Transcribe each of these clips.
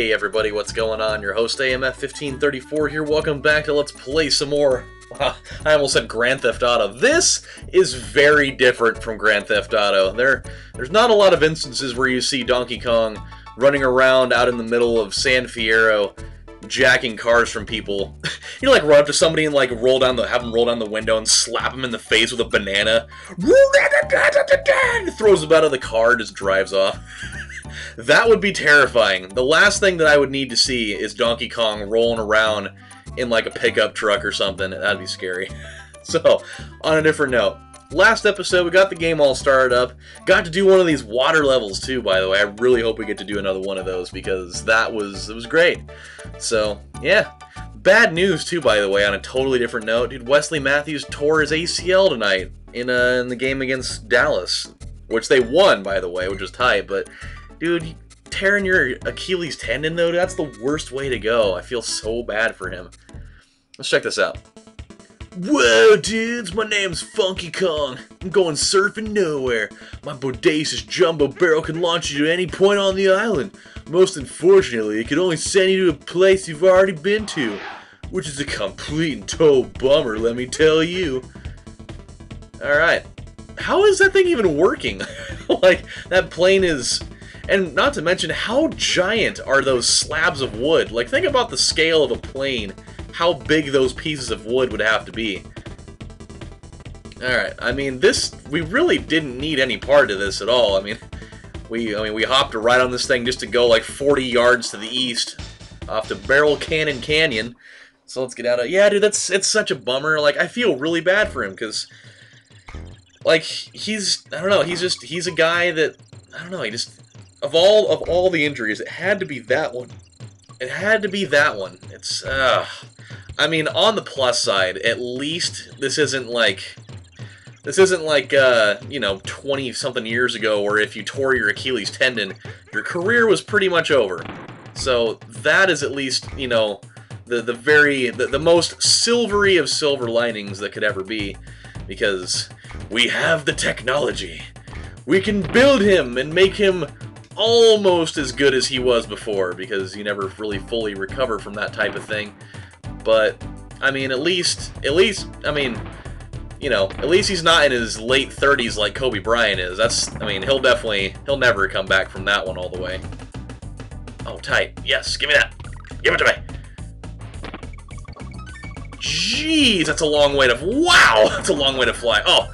Hey everybody, what's going on? Your host AMF1534 here. Welcome back to Let's Play some more. I almost said Grand Theft Auto. This is very different from Grand Theft Auto. There's not a lot of instances where you see Donkey Kong running around out in the middle of San Fierro, jacking cars from people. You know, like run up to somebody and like have them roll down the window and slap them in the face with a banana. Throws them out of the car and just drives off. That would be terrifying. The last thing that I would need to see is Donkey Kong rolling around in like a pickup truck or something. That'd be scary. So, on a different note, last episode we got the game all started up. Got to do one of these water levels too, by the way. I really hope we get to do another one of those because it was great. So, yeah. Bad news too, by the way, on a totally different note. Dude, Wesley Matthews tore his ACL tonight in the game against Dallas, which they won, by the way, which was tight, but dude, tearing your Achilles tendon, though, that's the worst way to go. I feel so bad for him. Let's check this out. Whoa, dudes, my name's Funky Kong. I'm going surfing nowhere. My bodacious jumbo barrel can launch you to any point on the island. Most unfortunately, it can only send you to a place you've already been to, which is a complete and total bummer, let me tell you. Alright. How is that thing even working? Like, that plane is... And not to mention, how giant are those slabs of wood? Like, think about the scale of a plane. How big those pieces of wood would have to be. Alright, I mean, we really didn't need any part of this at all. I mean, we hopped right on this thing just to go like 40 yards to the east off to Barrel Cannon Canyon. So let's get out of... Yeah, dude, it's such a bummer. Like, I feel really bad for him, because... Like, I don't know, he's a guy that... I don't know, he just... Of all the injuries, it had to be that one. It had to be that one. It's, I mean, on the plus side, at least this isn't like, you know, 20-something years ago where if you tore your Achilles tendon, your career was pretty much over. So that is at least, you know, the most silvery of silver linings that could ever be, because we have the technology. We can build him and make him almost as good as he was before, because you never really fully recover from that type of thing. But I mean, at least, I mean, you know, at least he's not in his late 30s like Kobe Bryant is. I mean, he'll never come back from that one all the way. Oh, tight. Yes, give me that. Give it to me. Jeez, that's a long way to... Wow, that's a long way to fly. Oh,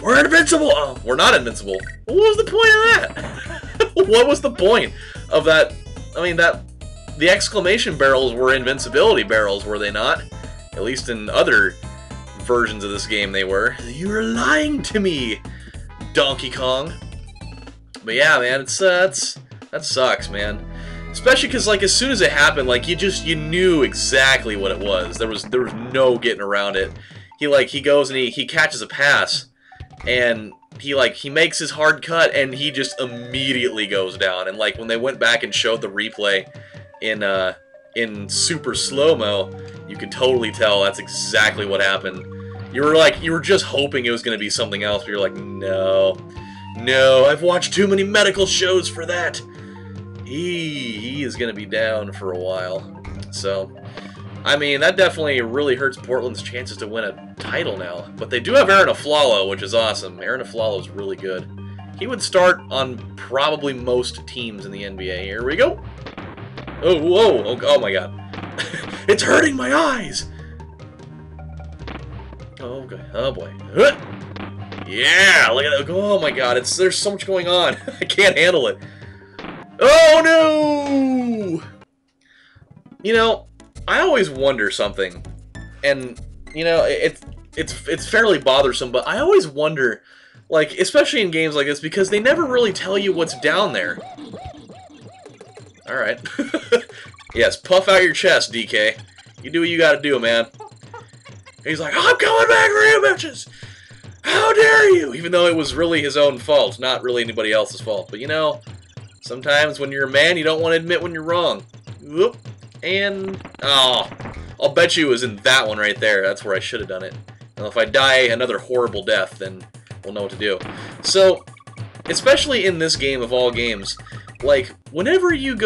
we're invincible. Oh, we're not invincible. What was the point of that? What was the point of that? I mean, the exclamation barrels were invincibility barrels, were they not? At least in other versions of this game they were. You were lying to me, Donkey Kong. But yeah, man, that sucks, man. Especially because, like, as soon as it happened, like, you knew exactly what it was. There was no getting around it. He goes and he catches a pass, and he makes his hard cut, and he just immediately goes down. And like when they went back and showed the replay in super slow-mo, you could totally tell that's exactly what happened. You were just hoping it was going to be something else, but you're like, no, I've watched too many medical shows for that. He is going to be down for a while. So, I mean, that definitely really hurts Portland's chances to win a title now. But they do have Aaron Aflalo, which is awesome. Aaron Aflalo is really good. He would start on probably most teams in the NBA. Here we go. Oh, whoa. Oh my god. It's hurting my eyes. Oh, okay. Oh boy. Yeah, look at that. Oh my god. There's so much going on. I can't handle it. Oh no! You know, I always wonder something, and you know, it's fairly bothersome, but I always wonder, like, especially in games like this, because they never really tell you what's down there. Alright. Yes, puff out your chest, DK. You do what you gotta do, man. He's like, I'm coming back for you, bitches! How dare you! Even though it was really his own fault, not really anybody else's fault. But you know, sometimes when you're a man, you don't want to admit when you're wrong. Whoop. And, oh, I'll bet you it was in that one right there. That's where I should have done it. Now, if I die another horrible death, then we'll know what to do. So, especially in this game of all games, like, whenever you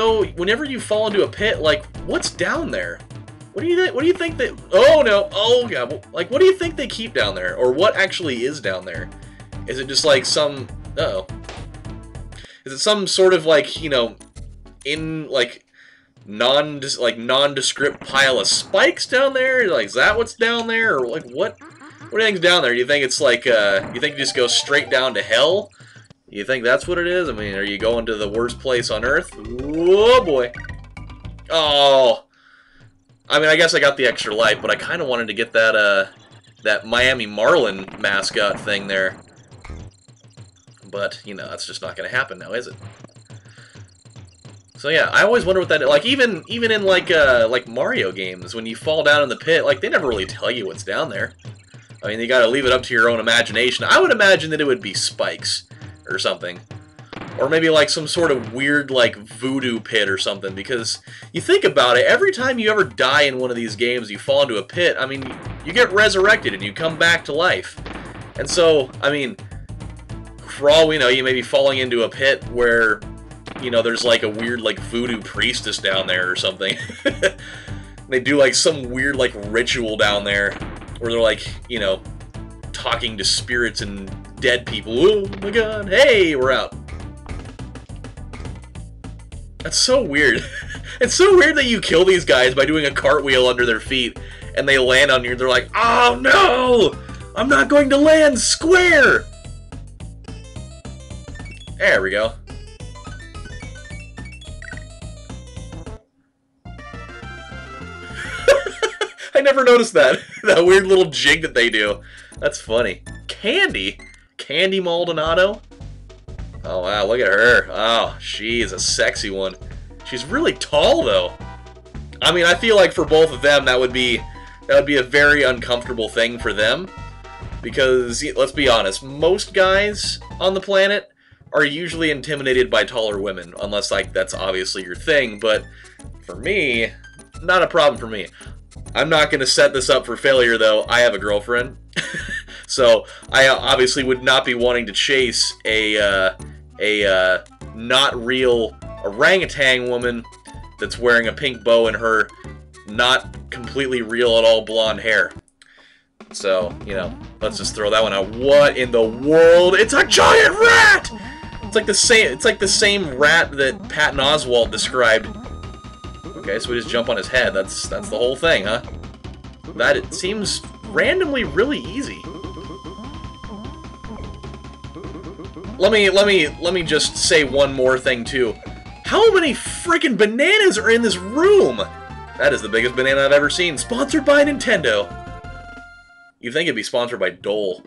fall into a pit, like, what's down there? What do you think that... Oh, no. Oh, God. Like, what do you think they keep down there? Or what actually is down there? Is it just, like, some... Uh-oh. Is it some sort of, like, you know, like, nondescript pile of spikes down there? Like, is that what's down there? Or, like, what do you think's down there? Do you think it's, like, you think you just go straight down to hell? You think that's what it is? I mean, are you going to the worst place on Earth? Oh, boy. Oh... I mean, I guess I got the extra life, but I kind of wanted to get that, that Miami Marlin mascot thing there. But, you know, that's just not going to happen now, is it? So yeah, I always wonder what that is. Like, even in, like Mario games, when you fall down in the pit, like, they never really tell you what's down there. I mean, you gotta leave it up to your own imagination. I would imagine that it would be spikes or something. Or maybe like some sort of weird like voodoo pit or something, because you think about it, every time you ever die in one of these games, you fall into a pit, I mean, you get resurrected and you come back to life. And so, I mean, for all we know, you may be falling into a pit where, you know, there's like a weird like voodoo priestess down there or something. They do like some weird like ritual down there where they're like, you know, talking to spirits and dead people. Oh my god, hey, we're out. That's so weird. It's so weird that you kill these guys by doing a cartwheel under their feet, and they land on you, and they're like, oh no! I'm not going to land square! There we go. I never noticed that. That weird little jig that they do. That's funny. Candy? Candy Maldonado? Oh wow, look at her. Oh, she's a sexy one. She's really tall though. I mean, I feel like for both of them that would be a very uncomfortable thing for them. Because let's be honest, most guys on the planet are usually intimidated by taller women, unless like that's obviously your thing, but for me, not a problem for me. I'm not going to set this up for failure though. I have a girlfriend. So I obviously would not be wanting to chase a not real orangutan woman that's wearing a pink bow and her not completely real at all blonde hair. So, you know, let's just throw that one out. What in the world? It's a giant rat! It's like the same rat that Patton Oswalt described. Okay, so we just jump on his head. That's the whole thing, huh? That it seems randomly really easy. Let me just say one more thing too. How many freaking bananas are in this room? That is the biggest banana I've ever seen. Sponsored by Nintendo. You'd think it'd be sponsored by Dole.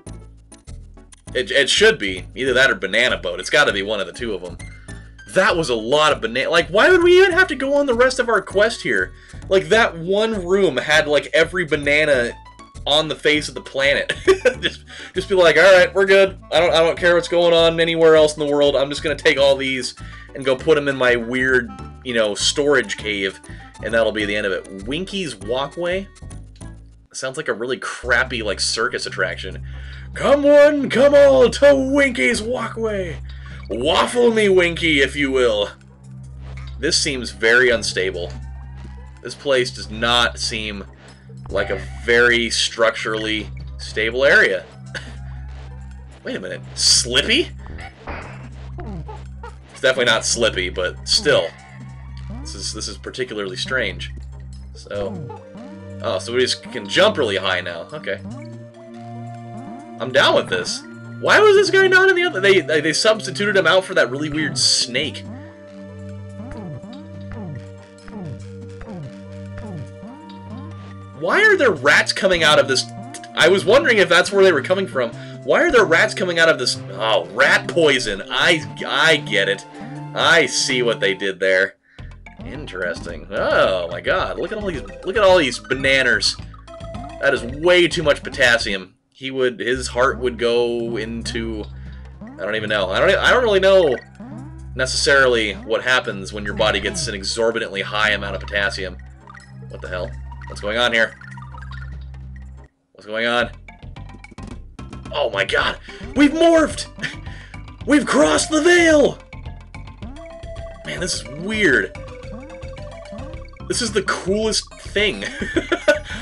It should be. Either that or Banana Boat. It's got to be one of the two of them. That was a lot of banana. Like, why would we even have to go on the rest of our quest here? Like, that one room had, like, every banana on the face of the planet. just be like, alright, we're good. I don't care what's going on anywhere else in the world. I'm just gonna take all these and go put them in my weird, you know, storage cave, and that'll be the end of it. Winky's Walkway? Sounds like a really crappy, like, circus attraction. Come one, come all to Winky's Walkway! Waffle me, Winky, if you will. This seems very unstable. This place does not seem like a very structurally stable area. Wait a minute. Slippy? It's definitely not Slippy, but still. This is particularly strange. So... Oh, so we just can jump really high now. Okay. I'm down with this. Why was this guy not in the other? They substituted him out for that really weird snake. Why are there rats coming out of this? I was wondering if that's where they were coming from. Why are there rats coming out of this? Oh, rat poison. I get it. I see what they did there. Interesting. Oh my god. Look at all these bananas. That is way too much potassium. His heart would go into, I don't even know. I don't really know necessarily what happens when your body gets an exorbitantly high amount of potassium. What the hell? What's going on here? What's going on? Oh my god! We've morphed! We've crossed the veil! Man, this is weird. This is the coolest thing.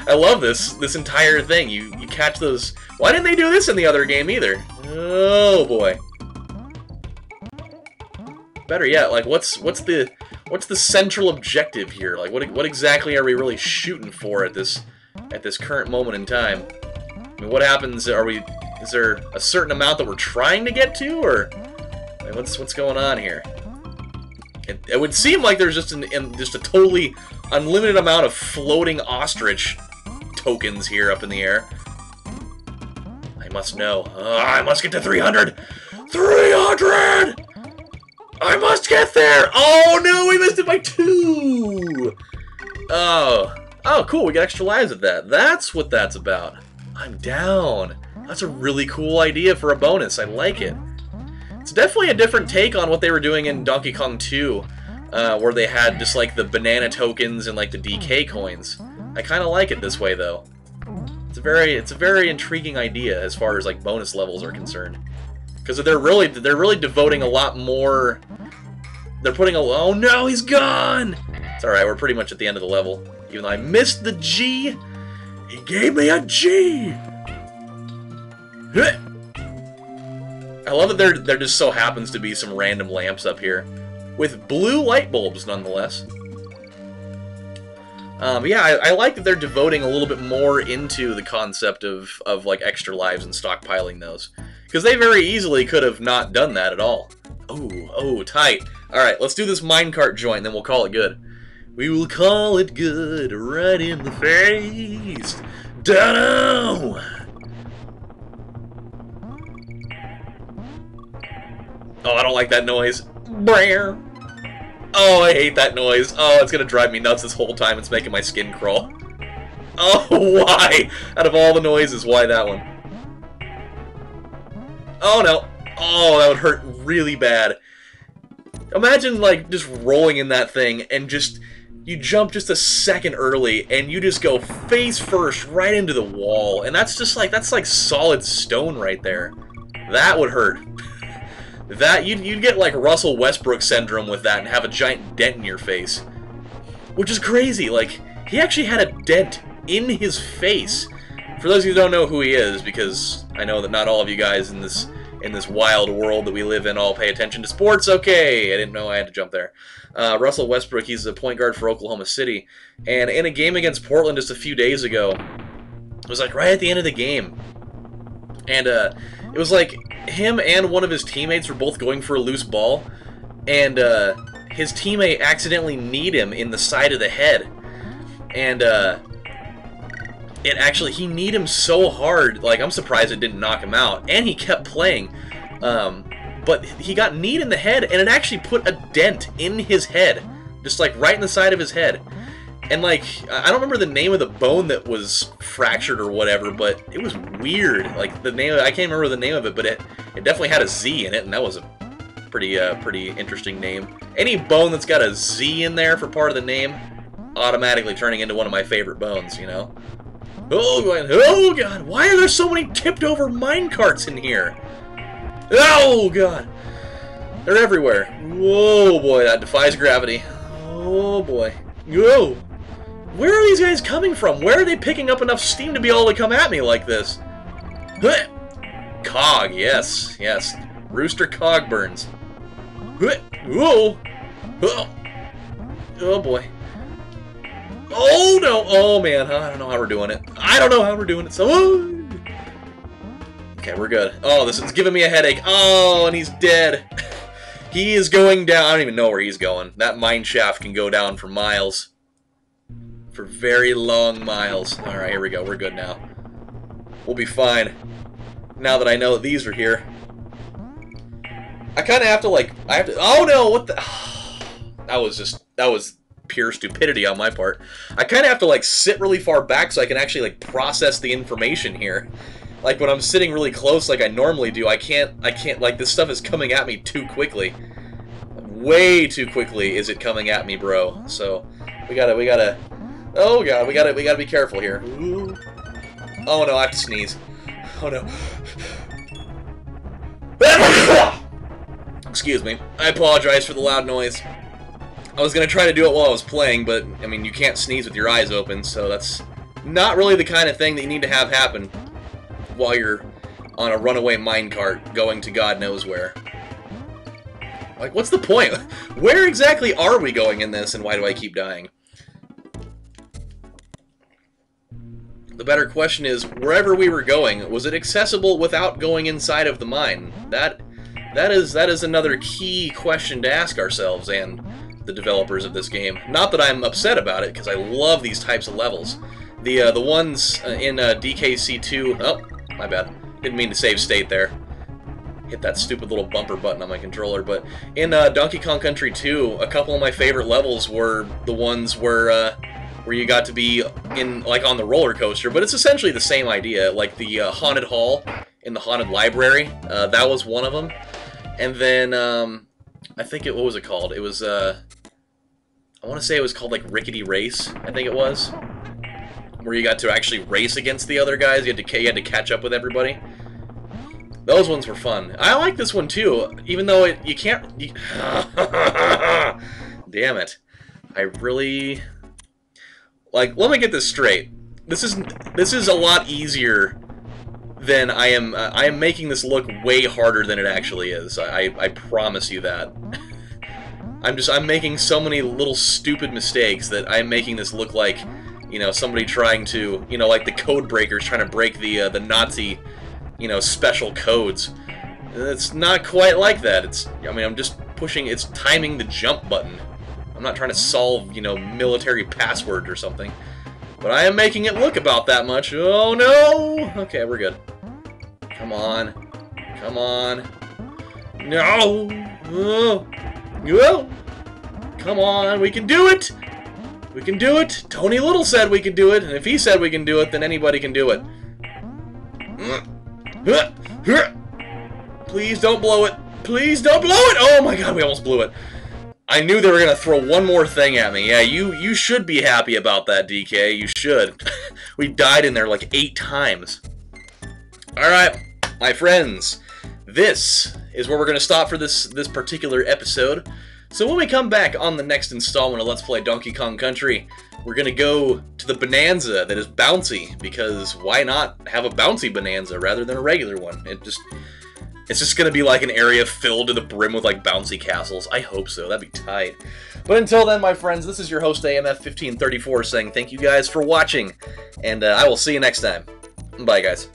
I love this entire thing. You catch those. Why didn't they do this in the other game either? Oh boy. Better yet, like what's the central objective here? Like what exactly are we really shooting for at this current moment in time? I mean, what happens? Is there a certain amount that we're trying to get to, or like, what's going on here? It would seem like there's just a totally unlimited amount of floating ostrich tokens here up in the air. I must know. I must get to 300! 300! I must get there! Oh no, we missed it by 2! Oh, cool, we got extra lives at that. That's what that's about. I'm down. That's a really cool idea for a bonus. I like it. It's definitely a different take on what they were doing in Donkey Kong 2, where they had just like the banana tokens and like the DK coins. I kind of like it this way though. It's a very intriguing idea as far as like bonus levels are concerned, because they're really devoting a lot more. They're putting a oh no, he's gone. It's all right. We're pretty much at the end of the level. Even though I missed the G, he gave me a G. I love that there just so happens to be some random lamps up here, with blue light bulbs nonetheless. Yeah, I like that they're devoting a little bit more into the concept of like extra lives and stockpiling those, because they very easily could have not done that at all. Oh, tight. All right, let's do this minecart joint, then we'll call it good. We will call it good right in the face. Dunno. Oh, I don't like that noise. Brrr. Oh, I hate that noise. Oh, it's gonna drive me nuts this whole time. It's making my skin crawl. Oh, why? Out of all the noises, why that one? Oh, no. Oh, that would hurt really bad. Imagine, like, just rolling in that thing and just... You jump just a second early, and you just go face first right into the wall. And that's just like... That's like solid stone right there. That would hurt. That you'd get like Russell Westbrook syndrome with that and have a giant dent in your face, which is crazy. Like, he actually had a dent in his face. For those of you who don't know who he is, because I know that not all of you guys in this wild world that we live in all pay attention to sports. Okay, I didn't know I had to jump there. Russell Westbrook, he's a point guard for Oklahoma City, and in a game against Portland just a few days ago, it was like right at the end of the game, and it was like him and one of his teammates were both going for a loose ball, and his teammate accidentally kneed him in the side of the head, and he kneed him so hard, like I'm surprised it didn't knock him out, and he kept playing, but he got kneed in the head, and it actually put a dent in his head, just like right in the side of his head. And like, I don't remember the name of the bone that was fractured or whatever, but it was weird. Like the name, I can't remember the name of it, but it definitely had a Z in it, and that was a pretty interesting name. Any bone that's got a Z in there for part of the name, automatically turning into one of my favorite bones, you know? Oh god, why are there so many tipped over minecarts in here? Oh god, they're everywhere. Whoa boy, that defies gravity. Oh boy, whoa. Where are these guys coming from? Where are they picking up enough steam to be able to come at me like this? Cog, yes. Rooster Cogburns. Whoa! Oh boy. Oh no! Oh man, I don't know how we're doing it. So, okay, we're good. Oh, this is giving me a headache. Oh, and he's dead. He is going down. I don't even know where he's going. That mine shaft can go down for miles. For very long miles. Alright, here we go. We're good now. We'll be fine. Now that I know that these are here. I kind of have to, like... Oh, no! What the... That was pure stupidity on my part. I kind of have to, like, sit really far back so I can actually, like, process the information here. Like, when I'm sitting really close like I normally do, I can't, like, this stuff is coming at me too quickly. Way too quickly is it coming at me, bro. So, we gotta... Oh god, we gotta be careful here. Ooh. Oh no, I have to sneeze. Oh no. Excuse me. I apologize for the loud noise. I was going to try to do it while I was playing, but, I mean, you can't sneeze with your eyes open, so that's not really the kind of thing that you need to have happen while you're on a runaway minecart going to God knows where. Like, what's the point? Where exactly are we going in this, and why do I keep dying? The better question is, wherever we were going, was it accessible without going inside of the mine? That is another key question to ask ourselves and the developers of this game. Not that I'm upset about it, because I love these types of levels. The ones in DKC2... Oh, my bad. Didn't mean to save state there. Hit that stupid little bumper button on my controller. But in Donkey Kong Country 2, a couple of my favorite levels were the ones where you got to be in, like, on the roller coaster. But it's essentially the same idea. Like the Haunted Hall in the Haunted Library. That was one of them. And then, I think what was it called? It was, I want to say it was called, like, Rickety Race, I think it was. Where you got to actually race against the other guys. You had to catch up with everybody. Those ones were fun. I like this one too, even though you can't... Damn it. I really... Like, let me get this straight. This is a lot easier than I am making this look way harder than it actually is. I promise you that. I'm making so many little stupid mistakes that I'm making this look like, you know, somebody trying to, you know, like the code breakers trying to break the Nazi, you know, special codes. It's not quite like that. I mean, I'm just pushing, it's timing the jump button. I'm not trying to solve, you know, military password or something. But I am making it look about that much. Oh no! Okay, we're good. Come on. Come on. No! Oh. No! Come on, we can do it! We can do it! Tony Little said we could do it, and if he said we can do it, then anybody can do it. Please don't blow it! Please don't blow it! Oh my god, we almost blew it. I knew they were going to throw one more thing at me. Yeah, you should be happy about that, DK. You should. We died in there like 8 times. Alright, my friends. This is where we're going to stop for this particular episode. So when we come back on the next installment of Let's Play Donkey Kong Country, we're going to go to the Bonanza that is bouncy, because why not have a bouncy Bonanza rather than a regular one? It's just going to be like an area filled to the brim with like bouncy castles. I hope so. That'd be tight. But until then, my friends, this is your host AMF1534 saying thank you guys for watching, and I will see you next time. Bye, guys.